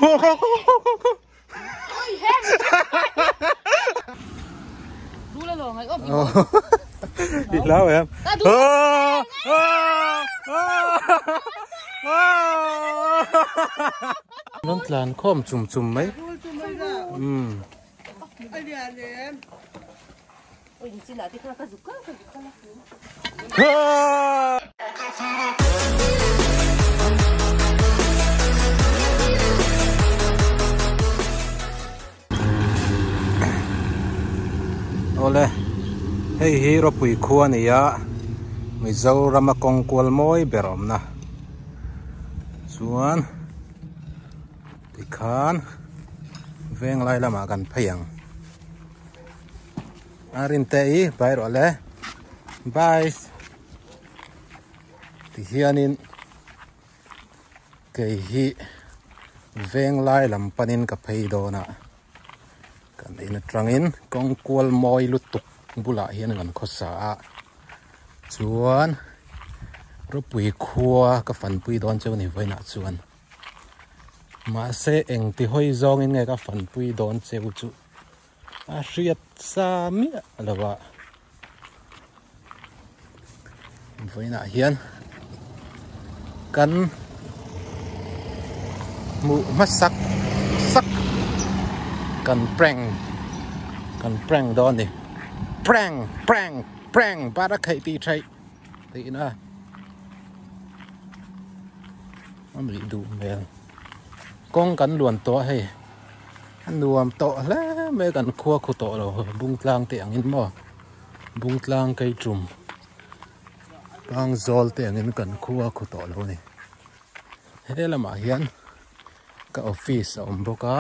ôi hết đu lên rồi ốp đi lâu em nó làn khom chùm chùm mấy ôi chị nói thì không có giúp cơ ole hey hero pui khua ni ya mi zo rama kong kwal moi berom na chuan ti khan veng lai lama kan phayang arin te I bai ro le bai ti hianin ke hi veng lai lam panin ka phei do na kan in trangin kong kwal moi lutuk bula hian kan khosa chuan ro pui khua ka fan pui don cheu ni voina chuan ma se eng ti hoi zong in nge ka fan pui don cheu chu a hriat sa mi alawa voina hian kan mu masak sak kan prank don ni prank para khai ti thai ti na amri du mel kong kan luan to hei nuam to la me kan khua khu to lo bung tlang te angin mo bung tlang kai trum bang zol te angin kan khua khu to lo ni helama hian ka office om boka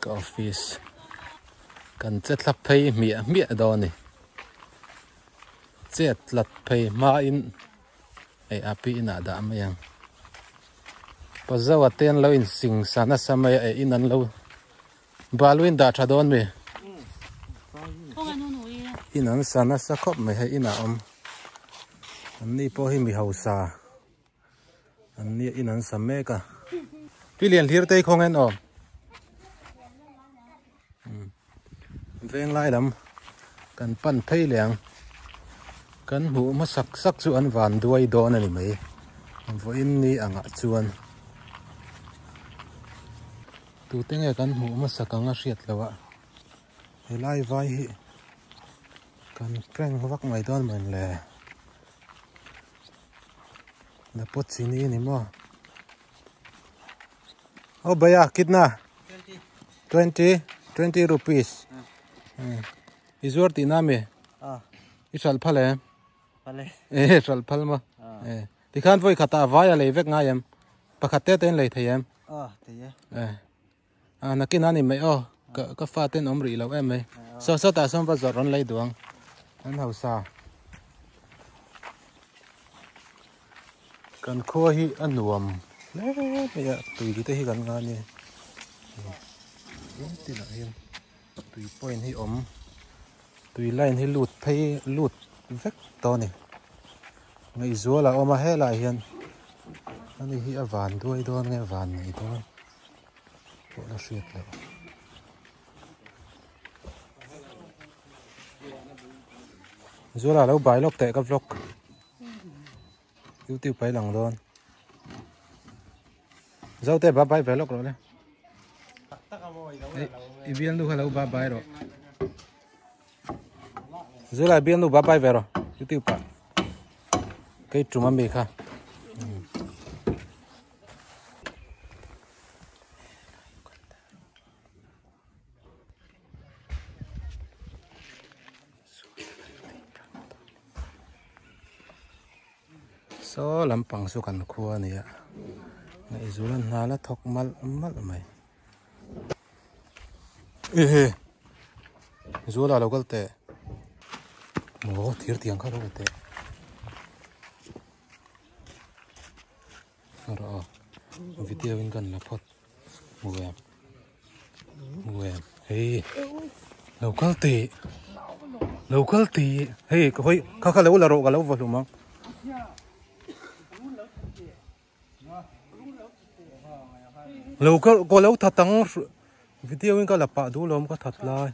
ka office kan chetla phei mi do ni chetla phei ma in ai api na da mayang pazawa ten lo in sing sana samay ai inan lo balwin da thadon me inan sana sa khop me hai ina anni po hi mi hausa anni inan sameka pilian hlir tei khongen o veng lai lam kan pan phei leng kan hu ma sak chu an van duai don ani mai vo in ni anga chuan tu tenge kan hu ma sakanga hriat lawa helai vai hi kan prank vak mai don man le na pot chini ni mo oh baya kitna 20 rupees izor ti name isal phale sal phal ma ti khan voi khata vaya le vek nga yam pakhate ten le thayam nakin ani mai ka fa ten omri lo em mai so ta som va zoron lai duang an hausa kan kho hi anuam le ya tui te hi kan nga ni ti la hian tui point hi tui line hi lut phei lut vek to ni ngai zuala oma hela hian ani hi avan duai don nge van ni don ko la hriat le zuala lo bai lok te ka vlog YouTube pai lang don zau te ba bai vlog ro le ibian lu hello ba bai ro zuala bian lu ba bai vero YouTube pa cái trùng âm bì kha so làm bằng số cần khua này ạ này dù lần nào là thọc mất mày dù là đâu có tệ ngô thiệt tiếng khác đâu có tệ rồi video in gần là phật mua em hey lâu khal tì hey có hơi khá lâu là rồi cả lâu vào đúng không lâu có lâu thật tăng video in cái là bạn đủ lâu có thật lại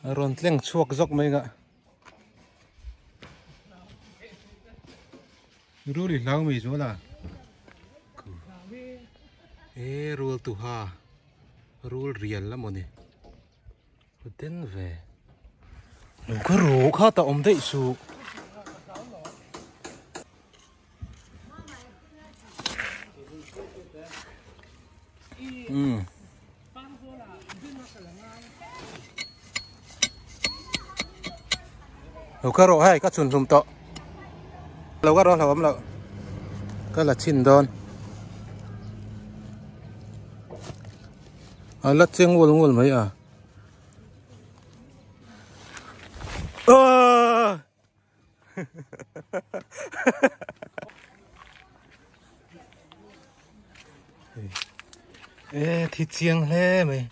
rồi tiếng chuột dọc mấy ngạ rồi đi lâu mấy chỗ là rồi tụ ha rồi riêng lắm mọi người đến về có rủ khá ta ôm đấy su lâu cái rổ hay các chuồn dùng tọ lâu cái rổ là ấm lợ cái là chín đòn lật chiếng ngul mấy à ê thịt chiêng thế mày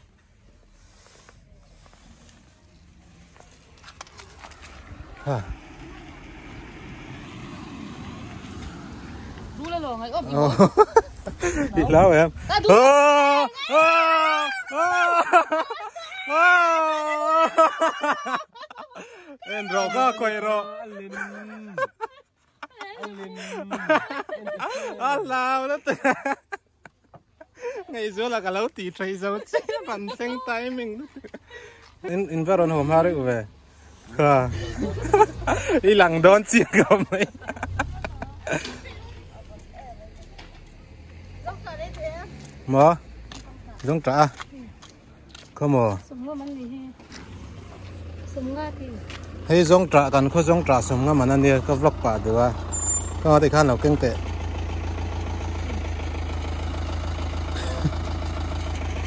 hả Đu lên rồi ngay ốp đi lâu em em rò có quay rò lao đó ngày xưa là cả lâu tỷ chơi dấu chứ bạn xem tay mình in vào rồi hôm nay về đi lằng đón chiếc không ấy mà giống trả không mà hay giống trả cần có giống trả sống ngắm mà anh đi có vlog cả được à có thể khăn nào kinh tế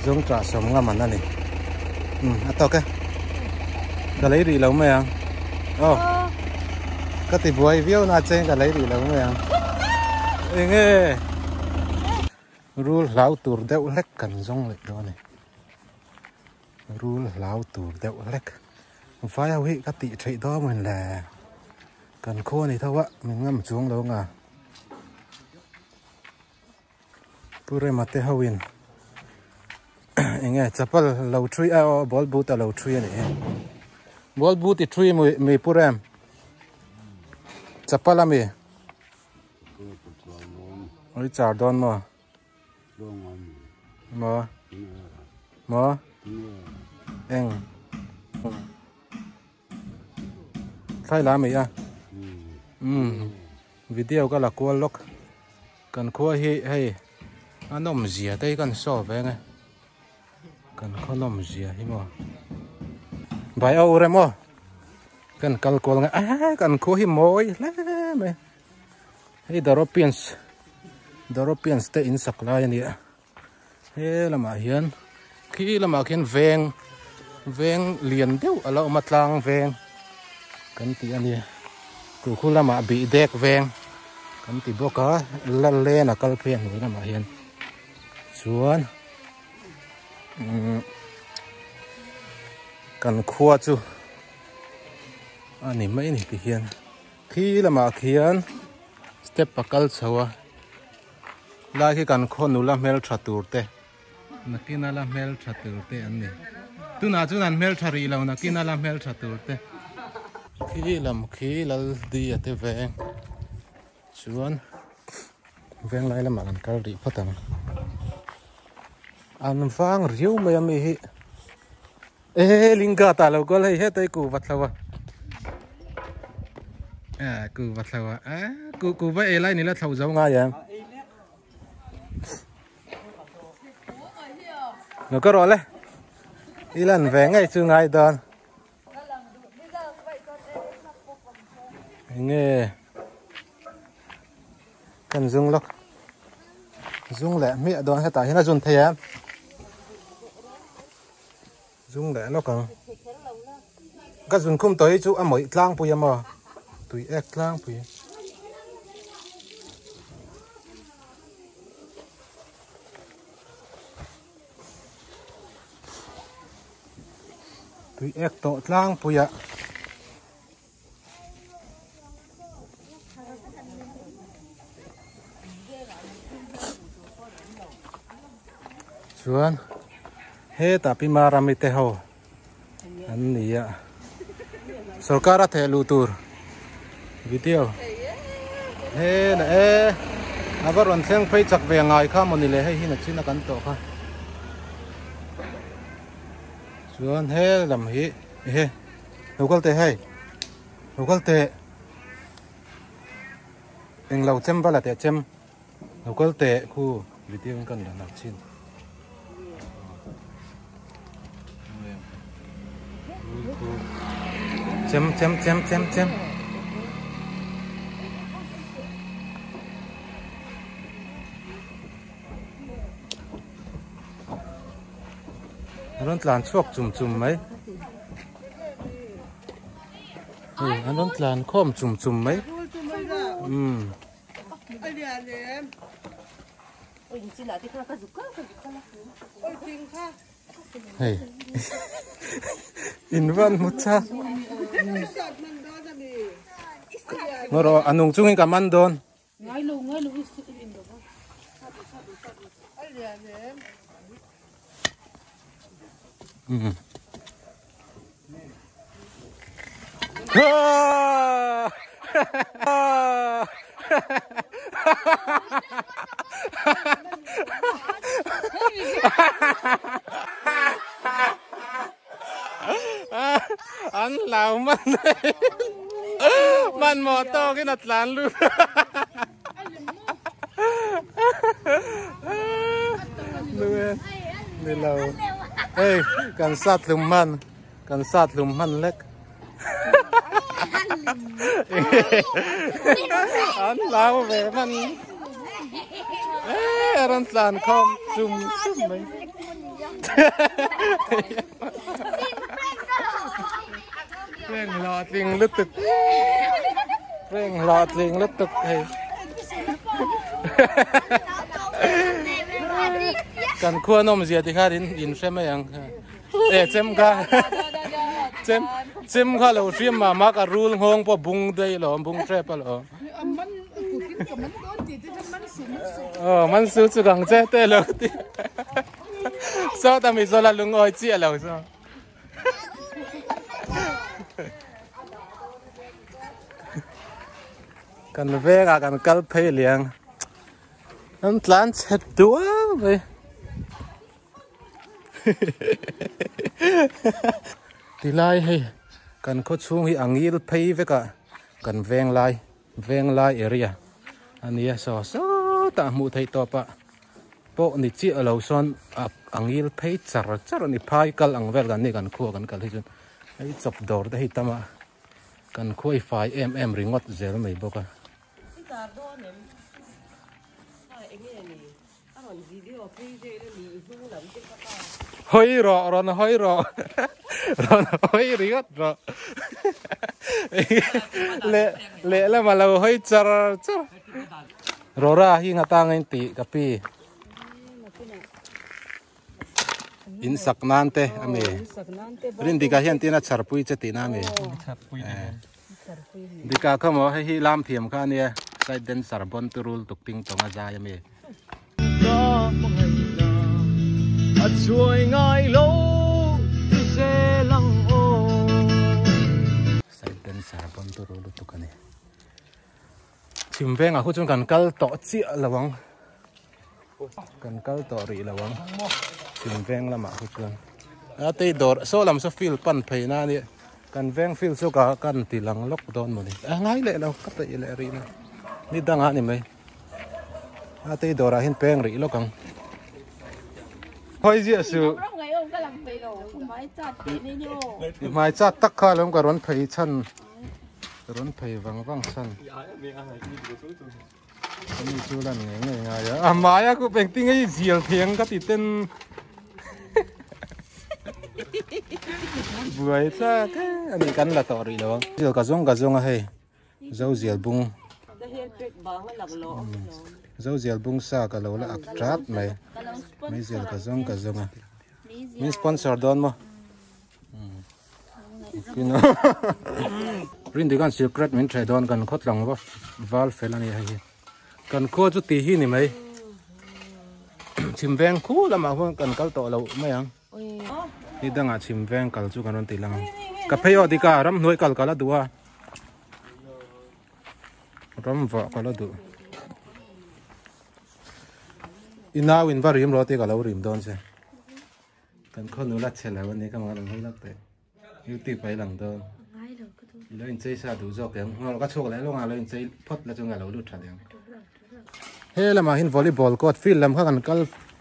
giống trả sống ngắm mà anh đi tao cái lấy đi lâu mày à cái thì vui view na trên cái lấy đi lâu mày à nghe rule lão tour đeo lek cần giống lại đó này rule lão tour đeo lek phải hao hết các tỷ chạy đó mình là cần khô này thôi ạ mình ngâm xuống đâu à pure mate hawin nghe chapal lâu chui ball boot lâu chui này ball boot thì chui mày pure chapal là mày ôi chào đón mà em thay lá mày à video cái là cua lóc cần cua hay anh nôm dìa đây cần so về nghe cần có nôm dìa hi mà bài âu rồi mà cần cal cua nghe cần cua hi mồi lẽ mày hey Europeans te in saklai ni he lama hian khi lama khian veng liền deuh alo matlang veng kan ti ani ku khulama bi dek veng kan ti boka lalle na kalphen ni lama hian chuan kan khua chu ani mai ni ki hian khi lama khian step pakal chawa lai khi kan khon nula mel thatur te nakina la mel thatur te anni tuna chunan mel thari lo nakina la mel thatur te khi lal di ate veng chuan veng lai lama kan kal ri phatang an wang riu mai ami hi linga ta lo gol he tai ku vatlawa ku vatlawa ku va elai ni la thau zau nga ya nó có rồi đấy đi lần về ngay chưa ngay đơn nghe cần dùng lắm dùng lẹ mẹ đón hay tại nó dùng thế em dùng lẹ nó còn cái dùng không tới chú ăn mấy lang bùi mà tùy ép lang bùi tui ek to tlang puya chuan he tapi marami te ho an nia sarkara the lutur video he na avaron theng phei chak ve ngai kha moni le he hi na china kan to kha chuan he lam hi he lokal te hai lokal te eng lau chem bala te chem lokal te khu video kan da nak chin chem anh làm chuộc chùm mấy, anh làm khom chùm mấy, hey, in văn một cha, nó rồi anh nung chung hình cảm ơn đồn, anh lão man mò to cái nặt lán luôn luôn đi lâu ê cần sát lùm man lek anh lão về man ê anh lán không chum mình ring lọt ring lứt tực hey cần khua nôm gì thì khai đến xem mấy anh để xem khai lâu xem mà mắc ở rul hong po bung đây lo bung trep lo man su chu gang che te lo ti sao ta mi zo la lung oi chi lo sao cần về cả cần cắt phê liền anh làm chết đuối vậy thì lại hay cần có chung thì anh nghĩ phê với cả cần ven lai area anh ấy so ta mua thấy to pa bộ này chỉ ở lầu son anh nghĩ phê chả này phai cal anh về gần này cần khua cần cal hết rồi ấy chụp đồ đấy tama cần khôi phai em ringot zel mấy bốc à hoi rọ rồi nó hoi rọ rồi nó hoi riết rọ lệ là mà lâu hoi char rồi ra hi ngata ngay tị kapi in sak nan te ame rin di ka hian tina charpui che tina me di ka khamo hi lam thiam kha nia sai den sarbon turul tukting tonga ja ya me at chuai ngai lo ti se lang o sai den sarbon turul tukani chim veng a khu chung kan kal to chi lawang kan kal to ri lawang chim veng lama khu chung a te dor so lam so fil pan phei na ni kan veng fil so ka kan ti lang lok don mo ni a ngai le lo ka te le ri na ni danga ni mai a te dor a hin peng ri lo kang hoi ji su mai chat tak kha lom ka ron phei chan ron phei wang chan ani chu lan ngai ya a maya ku peng ting ai zial thiang ka ti ten buai cha ke ani kan la to ri lo zial ka zong a hei zo zial bung zo zial bung sa ka lo la ak trap mai zial ka zong a min sponsor don mo กินรินดีกันสิเกรดมินใช้ดอนกันคดหลังว่าวาลเฟลนี่ให้กันโคจุตีหินี่ไหมชิมแวงคู่ละมาพวกกันกัลโตเราไม่ยังนี่ดังอาชิมแวงกัลจูกันวันตีลังกับเพยอดีการำหน่วยกัลกัลดูว่ารำว่ากัลดูอินาวินบาริมรอตีกัลริมดอนใช่กันคนนู้รัดเชลวันนี้ก็มาหลังให้รักแต่ยุติไปหลังดอนแล้วอินเจชาดูจอกยังเราก็โชคแล้วลงมาแล้วอินเจพดแล้วจงเราลุดทันยังเฮ้แล้วมาเห็นวอลเลย์บอลกอดฟิลลำเขากันก็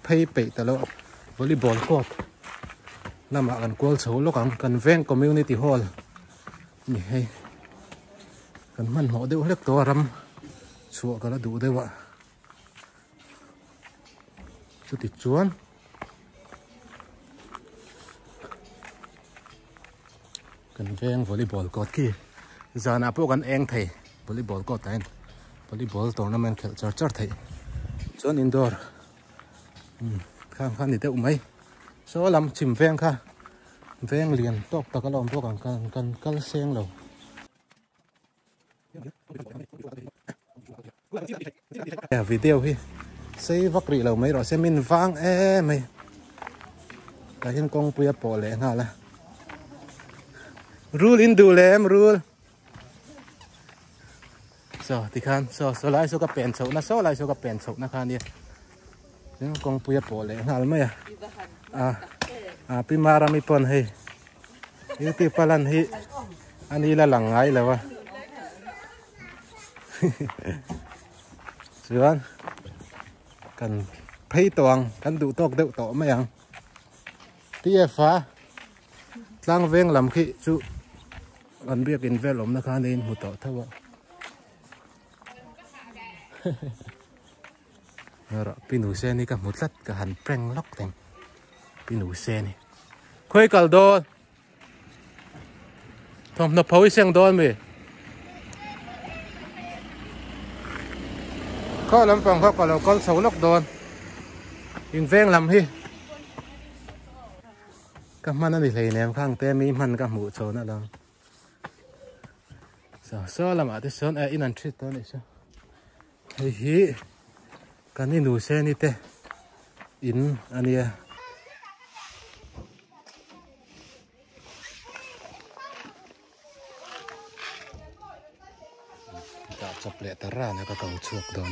เพย์เปตลอดวอลเลย์บอลกอดแล้วมากันกอลโชว์แล้วกันแวงคอมมูนิตี้ฮอลนี่ให้กันมันหัวเดียวเล็กตัวรำชัวกันแล้วดูได้ว่าสุดที่ชวนกันแวงวอลเลย์บอลกอดกี้จานาพวกกันเองไทยวอลเลย์บอลกอดไทยวอลเลย์บอลทัวร์นาเมนต์เขลจัดไทยจนอินดอร์ข้างนี่เต้าไหมโซ่ลำชิมแวงค่ะแวงเรียนตกตะกะลอมพวกกันเสียงเราวิดีโอพี่ใช้วักรีเราไม่รอเซมินฟังไม่แต่เห็นกองปุยปอเลยน่าละรูลอินดูเลมรูลที่คันโซไลโซกับเป็นโซนะโซไลโซกับเป็นโซนะครับเนี่ยเรื่องกองปุยปอเลยน่าละไหมพี่มารามิปนให้ยุติพลันให้อันนี้ละหลังไงเลยวะส่วนกันเพย์ตวงกันดูตกเดือดต่อไม่ยังที่ฟ้าตั้งเวงลำขี้จุอันเรียกอินเวลมนะครับนี่หูต่อเท่าว่าเราพี่หนูเซนี่กับหมุดลัดกับหันแปลงล็อกแต่งพี่หนูเซนี่คุยกันโดนทำนับพาวิเสียงโดนไหมข้อลำฟังเขาก็เราก็เสาล็อกโดนยิงเวงลำฮีกับมันนั่นเลยเนี่ยข้างเต้มีมันกับหมูโซนั่นแล้วโซ่ลำอาทิตย์โซนอินันทริตตัวนี้ใช่เฮ้ยกันนี่หนูเซนี่เต้อินอันนี้จับเปลือกตาร่าเนี่ยก็เก่าชวกโดน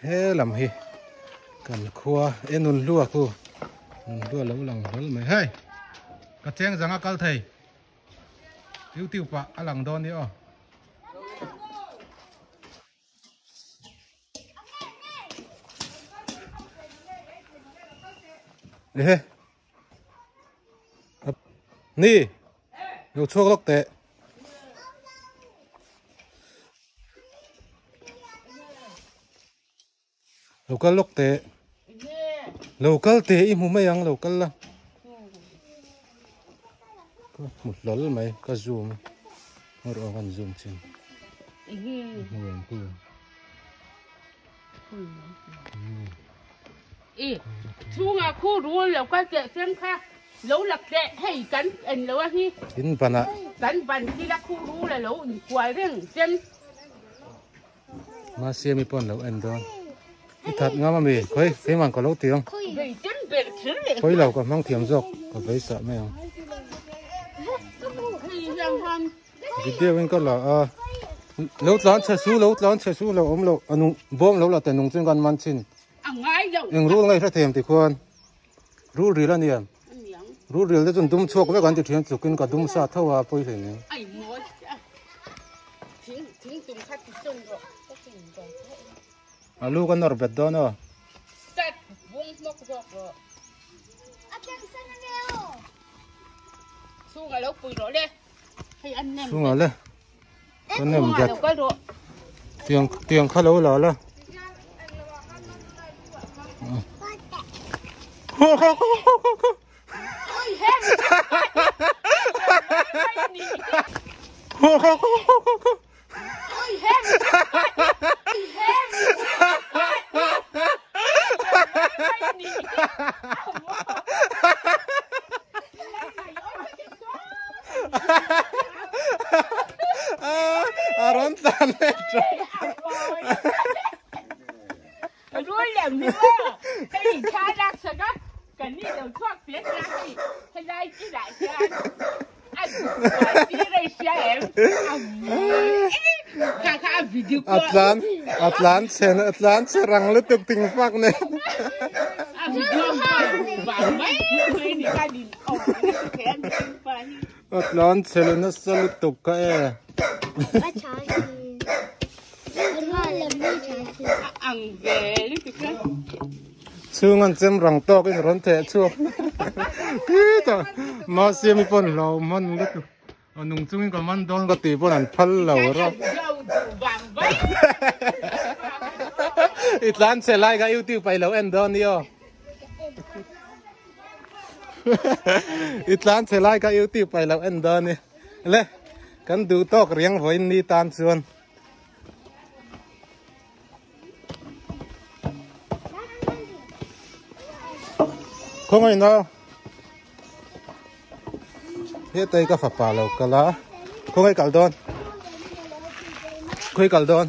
เฮ้ลำฮีกันครัวนุนลัวกูนุนลัวแล้วหลังไม่ให้กระเทียงจังกัลไทยติวปะหลังโดนนี่อ๋อนี่อยู่ช่วงล็อกเตะเราก็ล็อกเตะเราก็เตะอีหมูไม่ยังเราก็ละก็หมดหล่อไหมก็ซูมเรากันซูมจริงช่วงคู่รู้แล้วก็เจ๊เสียงค่ะแล้วหลักเจ๊ให้กันเอ็นแล้วที่กินปันอะกันปันที่รักคู่รู้เลยแล้วกว่าเรื่องเส้นมาเสียมีปนแล้วเอ็นดอนถัดงามามีค่อยมันก็เล่าเตียงค่อยเราก็มั่งเทียมจกก็ไปสะไม่เอาวิดีโอมันก็ละแล้วร้านเชซูแล้วร้านเชซูเราเราอนุบ่มแล้วเราแต่นุ่งจึงกันมันชินยังรู้ไงถ้าเทียมติควรรู้หรือละเนี่ยรู้เรื่องแล้วจนดุมชกไว้กันจะเทียนจุกินกับดุมซาเท่าว่าไปเลยเนี่ยไอ้หมอทิ้งตุ่มคัดติดจนก็ลูกกันนอร์เบดดอนอ่ะเสร็จวงนกจอกก็สู้กันแล้วปุ๋ยรอเลยให้อันนั้นสู้กันเลยคนนี้มันจัดเตียงเขาแล้วหรอละ Aron tan hết rồi. Rồi làm gì mà? Cái gì cha lạc sao đó? Cái này đều thuốc biết ra đi. Cái này chỉ lại cho anh đi đây xem. Kakak video call. Atlan serang letuk ting fak ne. Video call. Bye. Ini kan di. Oh, ini kan di. Atlan selena salutuk ka eh. Ang vel itu kan. Sungan sem rang tok in ron the chu. Kita masih mi pon lo man letuk. Anung chungin ka man don ka ti pon an phal lo ro. Itlan selai ka YouTube pai lo en don yo. Itlan selai ka YouTube pai lo en don ni. Le kan du tok riang voin ni tan chuan. Không ai nào hiện tại cái phật bảo lâu cả lá không ai cào đòn khơi cào đòn